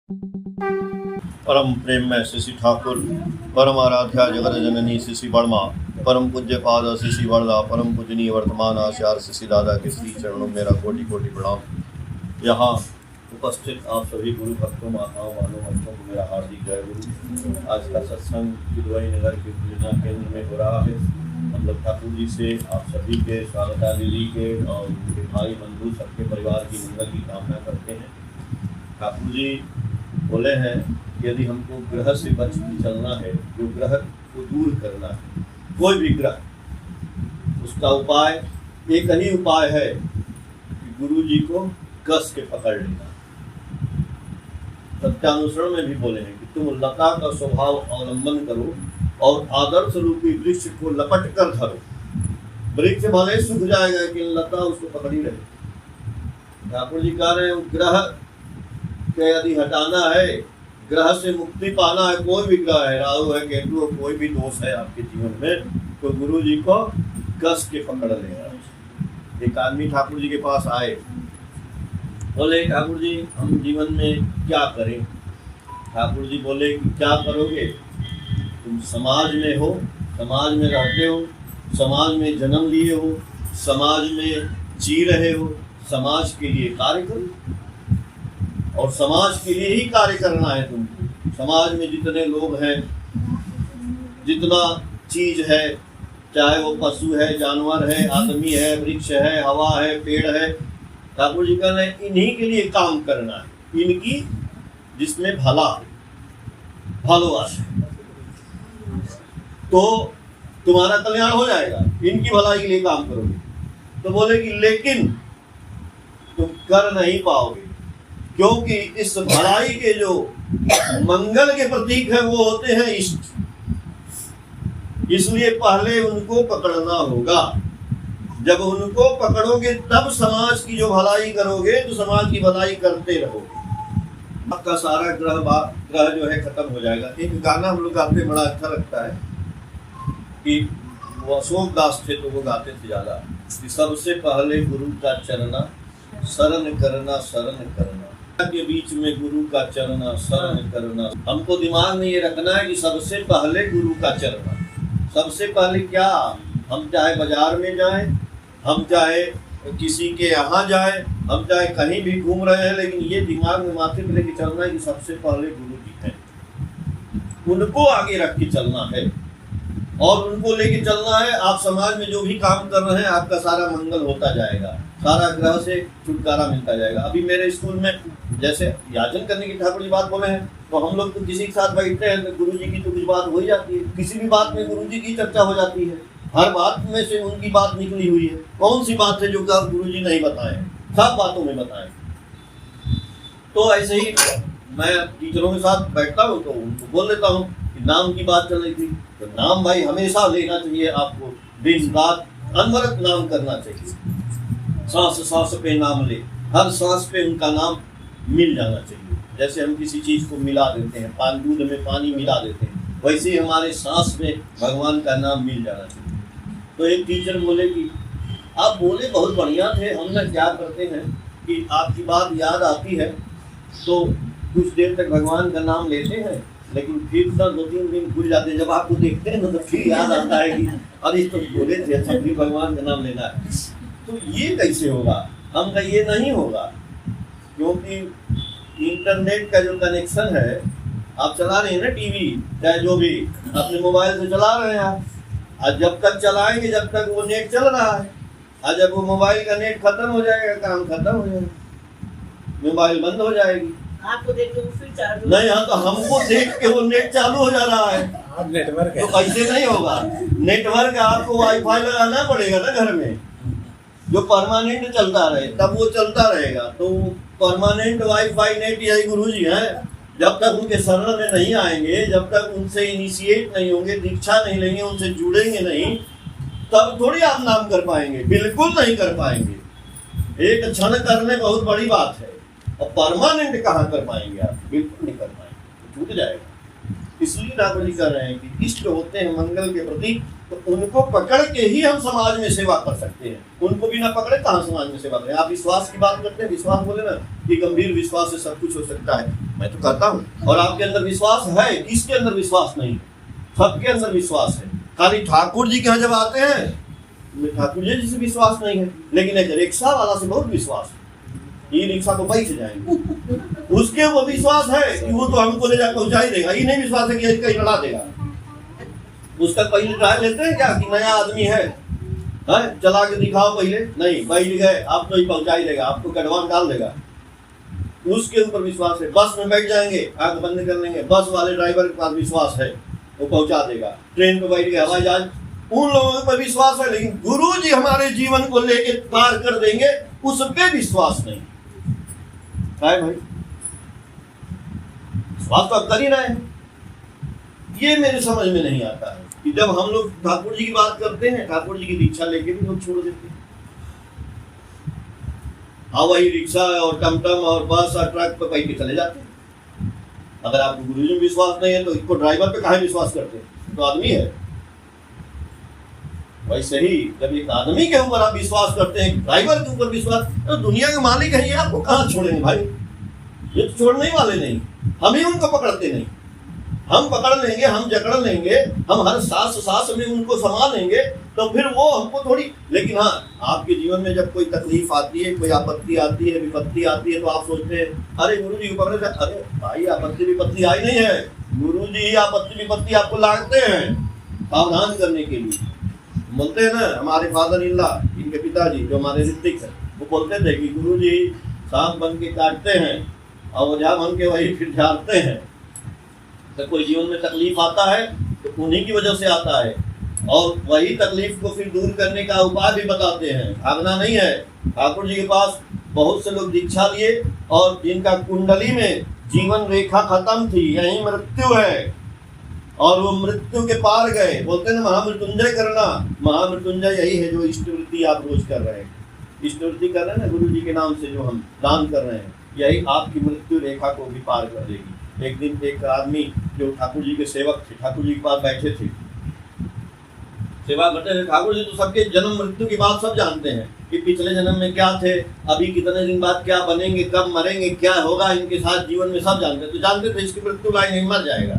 परम प्रेम में शिशि ठाकुर, परम आराध्या जगत जननी शिशि वर्मा, परम पूज्य पाद शिशि वरदा, परम पूजनीय वर्तमान आचार्य शिशि दादा के श्री चरणों में मेरा कोटि कोटि प्रणाम। यहाँ उपस्थित आप सभी गुरु भक्तों, माताओं, वालों, भक्तों को मेरा हार्दिक जय गुरु। आज का सत्संग किदवई नगर के पूजना केंद्र में हो रहा है। हम लोग ठाकुर जी से आप सभी के, स्वागता दीदी के और उनके भाई बंधु सबके परिवार की मंगल की कामना करते हैं। ठाकुर जी बोले हैं कि यदि हमको ग्रह से बच के चलना है, जो ग्रह को दूर करना है, कोई भी ग्रह, उसका उपाय एक ही उपाय है कि गुरु जी को कस के पकड़ लेना। सत्यानुसरण में भी बोले हैं कि तुम लता का स्वभाव अवलंबन करो और आदर्श रूपी वृक्ष को लपट कर धरो। वृक्ष भले सूख जाएगा लेकिन लता उसको पकड़ी रहे। ठाकुर जी कह रहे हैं ग्रह के यदि हटाना है, ग्रह से मुक्ति पाना है, कोई भी ग्रह है, राहु है, केतु है, कोई भी दोष है आपके जीवन में, तो गुरु जी को कस के पकड़ लेना। एक आदमी ठाकुर जी के पास आए, बोले ठाकुर जी हम जीवन में क्या करें। ठाकुर जी बोले कि क्या करोगे, तुम समाज में हो, समाज में रहते हो, समाज में जन्म लिए हो, समाज में जी रहे हो, समाज के लिए कार्य करो और समाज के लिए ही कार्य करना है तुमको। समाज में जितने लोग हैं, जितना चीज है, चाहे वो पशु है, जानवर है, आदमी है, वृक्ष है, हवा है, पेड़ है, ठाकुर जी कह रहे हैं इन्हीं के लिए काम करना है, इनकी जिसमें भला भलोवास है तो तुम्हारा कल्याण हो जाएगा, इनकी भलाई के लिए काम करोगे। तो बोले कि लेकिन तुम कर नहीं पाओगे, क्योंकि इस भलाई के जो मंगल के प्रतीक है वो होते हैं इष्ट, इसलिए पहले उनको पकड़ना होगा। जब उनको पकड़ोगे तब समाज की जो भलाई करोगे तो समाज की भलाई करते रहोगे। आपका सारा ग्रह जो है खत्म हो जाएगा। एक गाना हम लोग गाते बड़ा अच्छा लगता है कि वो अशोक दास थे तो वो गाते थे ज्यादा कि सबसे पहले गुरु का चरना शरण करना, शरण करना के बीच में गुरु का चरना, शरण करना। हमको दिमाग में ये रखना है कि सबसे पहले गुरु का चरना। सबसे पहले क्या, हम चाहे बाजार में जाएं, हम चाहे किसी के यहाँ जाएं, हम चाहे कहीं भी घूम रहे हैं, लेकिन ये दिमाग में माथे पे लेके चलना है कि सबसे पहले गुरु जी हैं, उनको आगे रख के चलना है और उनको लेके चलना है। आप समाज में जो भी काम कर रहे हैं आपका सारा मंगल होता जाएगा, सारा ग्रह से छुटकारा मिलता जाएगा। अभी मेरे स्कूल में जैसे याचन करने की ठाकुर जी बात बोले हैं, तो हम लोग तो किसी के साथ बैठते हैं तो गुरु जी की तो कुछ बात हो ही जाती है, किसी भी बात में गुरु जी की चर्चा हो जाती है, हर बात में से उनकी बात निकली हुई है। कौन सी बात है जो गुरु जी नहीं बताए, सब बातों में बताए। तो ऐसे ही मैं टीचरों के साथ बैठता हूँ तो उनको बोल देता हूँ कि नाम की बात चल रही थी, तो नाम भाई हमेशा लेना चाहिए आपको, दिन रात अनवरत नाम करना चाहिए। सांस सांस पे नाम ले, हर सांस पे उनका नाम मिल जाना चाहिए। जैसे हम किसी चीज को मिला देते हैं, दूध में पानी मिला देते हैं, वैसे ही हमारे सांस में भगवान का नाम मिल जाना चाहिए। तो एक टीचर बोले कि आप बोले बहुत बढ़िया थे, हम ना क्या करते हैं कि आपकी बात याद आती है तो कुछ देर तक भगवान का नाम लेते हैं, लेकिन फिर 2-3 दिन भूल जाते हैं। जब आपको देखते हैं ना तो फिर याद आता है कि अरे तो बोले थे, अच्छा फिर भगवान का नाम लेना है। तो ये कैसे होगा, हम का ये नहीं होगा, क्योंकि इंटरनेट का जो कनेक्शन है, आप चला रहे हैं ना टीवी, चाहे जो भी अपने मोबाइल से चला रहे हैं, और जब तक चलाएंगे जब तक वो नेट चल रहा है, और जब वो मोबाइल का नेट खत्म हो जाएगा, काम खत्म हो जाएगा, मोबाइल बंद हो जाएगी। आपको देख के फिर चालू नहीं, हाँ तो हमको देख के वो नेट चालू हो जा रहा है, नेटवर्क तो ऐसे नहीं होगा। नेटवर्क आपको वाईफाई लगाना पड़ेगा ना घर में, जो परमानेंट चलता रहे, तब वो चलता रहेगा। तो परमानेंट वाईफाई नेट यही गुरु जी हैं। जब तक उनके शरण में नहीं आएंगे, जब तक उनसे इनिशिएट नहीं होंगे, दीक्षा नहीं लेंगे, उनसे जुड़ेंगे नहीं, तब थोड़ी आप नाम कर पाएंगे, बिल्कुल नहीं कर पाएंगे। एक क्षण करने बहुत बड़ी बात है, और परमानेंट कहाँ कर पाएंगे आप, बिल्कुल नहीं कर पाएंगे, छूट जाएगा। इसलिए ठाकुर जी कह रहे हैं कि इष्ट होते हैं मंगल के प्रति, तो उनको पकड़ के ही हम समाज में सेवा कर सकते हैं। उनको भी ना पकड़े कहाँ समाज में सेवा करें। आप विश्वास की बात करते हैं, विश्वास बोले ना कि गंभीर विश्वास से सब कुछ हो सकता है, मैं तो कहता हूँ। और आपके अंदर विश्वास है, किसके अंदर विश्वास नहीं है? सबके अंदर विश्वास है। खाली ठाकुर जी के यहाँ जब आते हैं, ठाकुर जी जिसे विश्वास नहीं है, लेकिन एक रिक्शा वाला से बहुत विश्वास है। ये रिक्शा को बैठ जाएंगे, उसके वो विश्वास है कि वो तो हमको ले जाकर पहुंचा ही देगा। ये नहीं विश्वास है कि कहीं लड़ा देगा। उसका पहले ट्रायल लेते हैं क्या कि नया आदमी है, चला के दिखाओ पहले, नहीं बैठ गए, आप तो ही पहुंचा ही देगा, आपको कटवान डाल देगा। उसके ऊपर विश्वास है। बस में बैठ जाएंगे, आंख बंद कर लेंगे, बस वाले ड्राइवर के पास विश्वास है, वो पहुंचा देगा। ट्रेन पे बैठ गए, हवाई जहाज, उन लोगों पर विश्वास है। लेकिन गुरु जी हमारे जीवन को लेके पार कर देंगे, उस पे विश्वास नहीं है भाई। विश्वास तो अब कर ही रहे हैं। ये मेरे समझ में नहीं आता है कि जब हम लोग ठाकुर जी की बात करते हैं, ठाकुर जी की दीक्षा लेके भी लोग छोड़ देते हैं। हाँ, वही रिक्शा और टमटम और बस और ट्रक पे बैठ के चले जाते हैं। अगर आपको गुरु जी में विश्वास नहीं है तो इसको ड्राइवर पे काहे विश्वास करते हैं? तो आदमी है। वैसे ही जब एक आदमी के ऊपर आप विश्वास करते हैं, ड्राइवर के ऊपर विश्वास, तो दुनिया के मालिक है, ये आपको कहाँ छोड़ेंगे भाई? ये तो छोड़ने वाले नहीं, हम ही उनको पकड़ते नहीं। हम पकड़ लेंगे, हम जकड़ लेंगे, हम हर सांस में उनको संभालेंगे, तो फिर वो हमको थोड़ी। लेकिन हाँ, आपके जीवन में जब कोई तकलीफ आती है, कोई आपत्ति आती है, विपत्ति आती है, तो आप सोचते हैं अरे गुरु जी को पकड़े थे। अरे भाई, आपत्ति विपत्ति आई नहीं है, गुरु जी ही आपत्ति विपत्ति आपको लाते हैं सावधान करने के लिए। बोलते हैं ना, हमारे फादर इल्ला, इनके पिताजी जो हमारे ऋतिक है, वो बोलते थे कि गुरु जी सांप बन के काटते हैं और ओझा बन के वही फिर झाड़ते हैं। तो कोई जीवन में तकलीफ आता है तो उन्हीं की वजह से आता है, और वही तकलीफ को फिर दूर करने का उपाय भी बताते हैं। भागना नहीं है। ठाकुर जी के पास बहुत से लोग दीक्षा लिए और जिनका कुंडली में जीवन रेखा खत्म थी, यही मृत्यु है, और वो मृत्यु के पार गए। बोलते हैं महामृत्युंजय करना। महामृत्युंजय यही है जो इष्टवृत्ति आप रोज कर रहे हैं। इष्टवृत्ति कर रहे हैं ना गुरु जी के नाम से, जो हम दान कर रहे हैं, यही आपकी मृत्यु रेखा को भी पार कर देगी। एक दिन एक आदमी जो ठाकुर जी के सेवक थे, ठाकुर जी के पास बैठे थे, सेवा करते थे। ठाकुर जी तो सबके जन्म मृत्यु की बात सब जानते हैं कि पिछले जन्म में क्या थे, अभी कितने दिन बाद क्या बनेंगे, कब मरेंगे, क्या होगा इनके साथ जीवन में, सब जानते। तो जानते थे इसकी मृत्यु लाइन नहीं, मर जाएगा।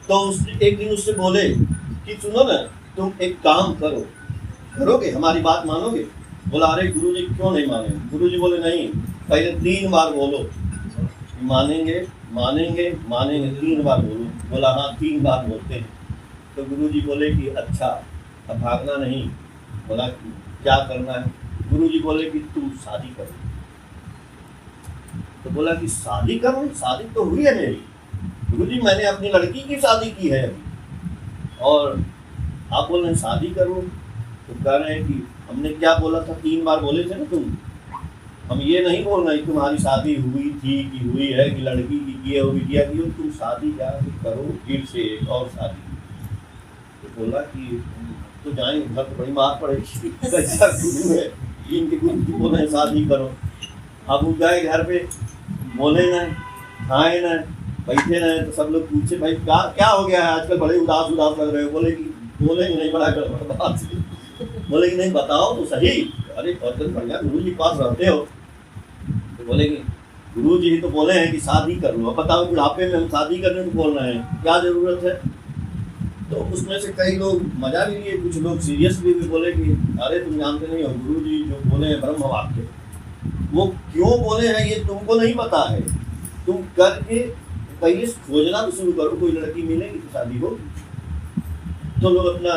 तो एक दिन उससे बोले कि सुनो ना, तुम एक काम करो, करोगे, हमारी बात मानोगे? बोला अरे गुरु जी क्यों नहीं मानेंगे? गुरु जी बोले नहीं, पहले 3 बार बोलो, मानेंगे मानेंगे मानेंगे, 3 बार बोलो। बोला हाँ 3 बार बोलते हैं। तो गुरु जी बोले कि अच्छा, अब भागना नहीं। बोला क्या करना है? गुरु जी बोले कि तुम शादी करो। तो बोला कि शादी करूं? शादी तो हुई है मेरी गुरु जी, मैंने अपनी लड़की की शादी की है अभी, और आप बोल रहे हैं शादी करो। तो कह रहे हैं कि हमने क्या बोला था, 3 बार बोले थे ना तुम, हम ये नहीं बोल रहे तुम्हारी शादी हुई थी कि हुई है, कि लड़की की किए हो बिटिया की हो, तुम शादी क्या करो फिर से एक और शादी। तो बोला कि तो जाएंगे घर तो बड़ी मार पड़ेगी, कैसा गुरु है, इनके गुरु बोले हैं शादी करो। अब वो गए घर पे, बोले ना, खाए ना, बैठे रहे, तो सब लोग पूछे भाई क्या हो गया है आजकल, बड़े उदास उदास लग रहे हो? बोले कि नहीं, बड़ा गड़बड़ बात। बोले कि नहीं बताओ तो सही। अरे बहुत बढ़िया, गुरु जी पास रहते हो। तो बोले कि गुरु जी तो बोले हैं कि शादी कर लो। अब बताओ बुढ़ापे में हम शादी करने को बोल रहे हैं, क्या जरूरत है? तो उसमें से कई लोग मजा भी लिए, कुछ लोग सीरियस भी बोले कि अरे तुम जानते नहीं हो, गुरु जी जो बोले हैं ब्रह्म वाक्य, वो क्यों बोले हैं ये तुमको नहीं पता है। तुम करके पहले खोजना तो शुरू करो, कोई लड़की मिलेगी तो शादी हो। तो लोग अपना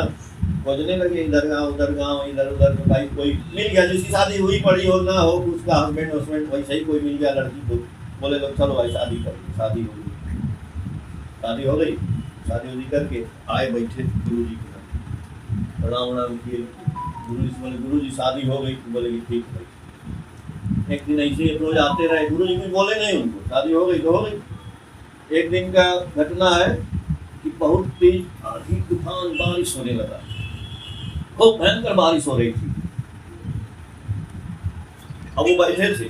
खोजने लगे, इधर गाँव उधर गाँव, इधर उधर। भाई कोई मिल गया जिसकी शादी हुई पड़ी हो ना हो, उसका हस्बैंड वैसे ही कोई मिल गया लड़की को, बोले लोग चलो भाई शादी कर। शादी हो गई, शादी हो गई। शादी उदी करके आए, बैठे गुरु जी के साथ, प्रणाम किए। गुरु जी से बोले गुरु जी शादी हो गई। तो बोले कि ठीक है। एक दिन ऐसे रोज आते रहे, गुरु जी कुछ बोले नहीं उनको, शादी हो गई तो हो गई। एक दिन का घटना है कि बहुत तेज आंधी तूफान बारिश होने लगा, बहुत भयंकर बारिश हो रही थी। अब वो बैठे थे,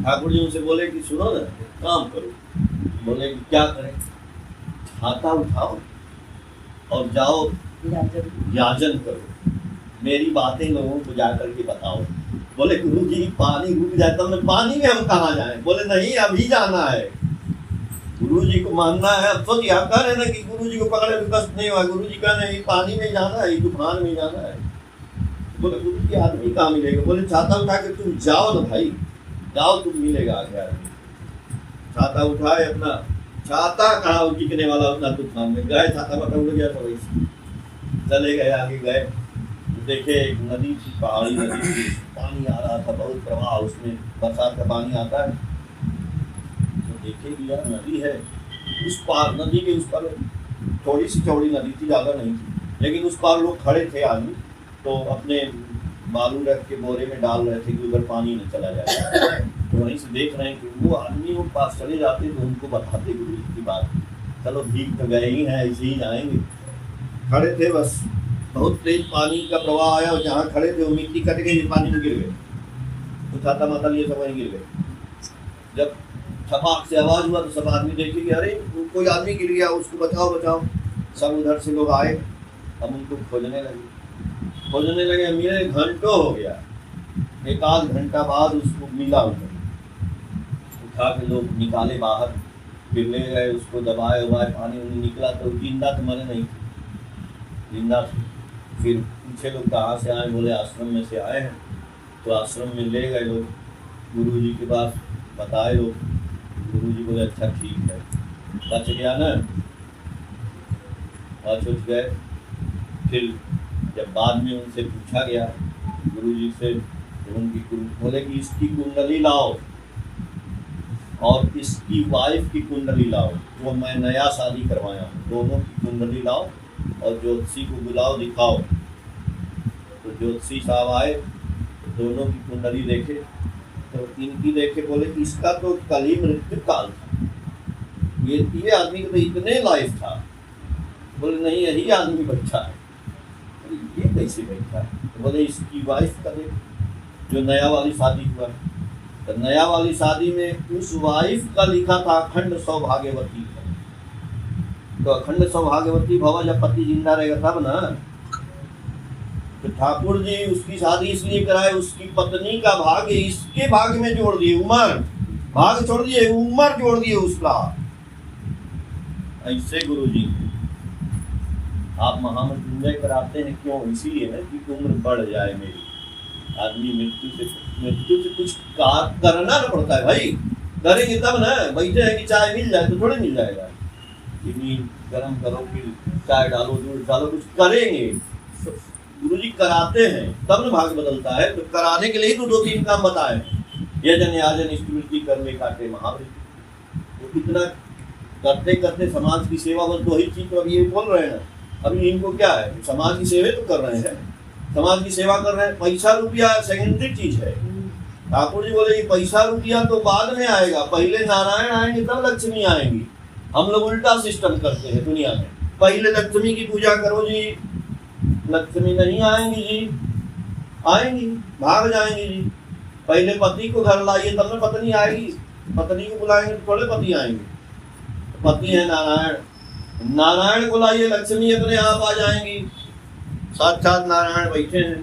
ठाकुर जी उनसे बोले कि सुनो ना, काम करो। बोले कि क्या करें? छाता उठाओ और जाओ याजन करो, मेरी बातें लोगों को जा करके बताओ। बोले गुरु जी पानी रुक जाए तब मैं पानी में हम कहाँ जाएं? बोले नहीं अभी जाना है, गुरु जी को मानना है। अब तो यह कह रहे ना कि गुरु जी को पकड़े भी कष्ट नहीं हुआ, गुरु जी कह रहे पानी में जाना है, तूफान में जाना है। बोले गुरु जी आदमी कहाँ मिलेगा? बोले छाता उठा के तुम जाओ ना भाई, जाओ तुम मिलेगा आगे आदमी। छाता उठाए, अपना छाता कहाँ टिकने वाला उतना तूफान में गए, छाता बटा उड़ गया था वैसे चले गए। आगे गए देखे एक नदी थी, पहाड़ी नदी थी, पानी आ रहा था, बहुत प्रवाह, उसमें बरसात का पानी आता है। तो देखे कि यार नदी है, उस पार नदी के उस पार थोड़ी सी चौड़ी नदी थी, ज़्यादा नहीं थी, लेकिन उस पार लोग खड़े थे आदमी, तो अपने बालू रख के बोरे में डाल रहे थे कि उधर पानी न चला जाए। तो वहीं से देख रहे हैं कि वो आदमी वो पास चले जाते तो उनको बताते गुरु जी की बात, चलो भीग तो गए ही हैं, ऐसे ही जाएंगे। खड़े थे बस, बहुत तेज पानी का प्रवाह आया और जहाँ खड़े थे वो मिट्टी कट गई, पानी में गिर गए, तो छाता माता लिए सब वहीं गिर गए। जब छपाक से आवाज़ हुआ तो सब आदमी देखे कि अरे कोई आदमी गिर गया, उसको बचाओ बचाओ। सब उधर से लोग आए, अब उनको खोजने लगे, मिले घंटों हो गया। एक आध घंटा बाद उसको मिला, उठा के लोग निकाले बाहर, फिर ले गए उसको, दबाए उबाए, पानी उन्हें निकला तो जिंदा तो मरे नहीं, जिंदा। फिर पूछे लोग कहाँ से आए? बोले आश्रम में से आए हैं। तो आश्रम में ले गए लोग, गुरु जी के पास बताए लोग, गुरु जी बोले अच्छा ठीक है, बच गया ना, बच गए। फिर जब बाद में उनसे पूछा गया गुरु जी से, तो उनकी बोले कि इसकी कुंडली लाओ और इसकी वाइफ की कुंडली लाओ, जो मैं नया शादी करवाया हूँ, दोनों की कुंडली लाओ और ज्योतिषी को बुलाओ, दिखाओ। तो ज्योतिषी साहब आए, दोनों की कुंडली देखे, तो इनकी देखे, बोले कि इसका तो कल ही मृत्यु काल था, ये आदमी का तो इतने लाइफ था। बोले नहीं यही आदमी बैठा है। ये कैसे बैठा है? तो बोले इसकी वाइफ का देख, जो नया वाली शादी हुआ, तो नया वाली शादी में उस वाइफ का लिखा था अखंड सौभाग्यवती। तो अखंड सौभाग्यवती भवा जब पति जिंदा रहेगा तब ना। तो ठाकुर जी उसकी शादी इसलिए कराए, उसकी पत्नी का भाग्य इसके भाग्य में जोड़ दिए, उम्र भाग्य छोड़ दिए, उम्र जोड़ दिए उसका। ऐसे गुरु जी आप महामृत्युंजय कराते हैं क्यों? इसीलिए है कि उम्र बढ़ जाए मेरी। आदमी मृत्यु से कुछ करना ना पड़ता है भाई, करेंगे तब ना। बैठे हैं कि चाय मिल जाए तो थोड़े मिल जाएगा, जमीन गर्म करो फिर चाय डालो दूध डालो, कुछ करेंगे। गुरु जी कराते हैं तब ना भाग्य बदलता है। तो कराने के लिए तो 2-3 काम बताए, यजन याजन स्मृति कर्मे काटे महावृत्ति। तो इतना करते करते समाज की सेवा, बस 2 ही चीज तो अभी ये बोल रहे हैं। अभी इनको क्या है, समाज की सेवा तो कर रहे हैं, समाज की सेवा कर रहे हैं। पैसा रुपया सेकेंडरी चीज है। ठाकुर जी बोले पैसा रुपया तो बाद में आएगा, पहले नारायण आएंगे तब लक्ष्मी आएंगी। हम लोग उल्टा सिस्टम करते हैं दुनिया में, पहले लक्ष्मी की पूजा करो जी, लक्ष्मी नहीं आएंगी जी, आएंगी भाग जाएंगी जी। पहले पति को घर लाइए तब में पत्नी आएगी, पत्नी को बुलाएंगे तो थोड़े पति आएंगे। पति है नारायण, नारायण को लाइए लक्ष्मी अपने आप आ जाएंगी, साक्षात नारायण बैठे हैं।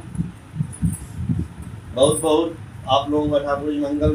बहुत बहुत आप लोगों का ठाकुर जी मंगल कर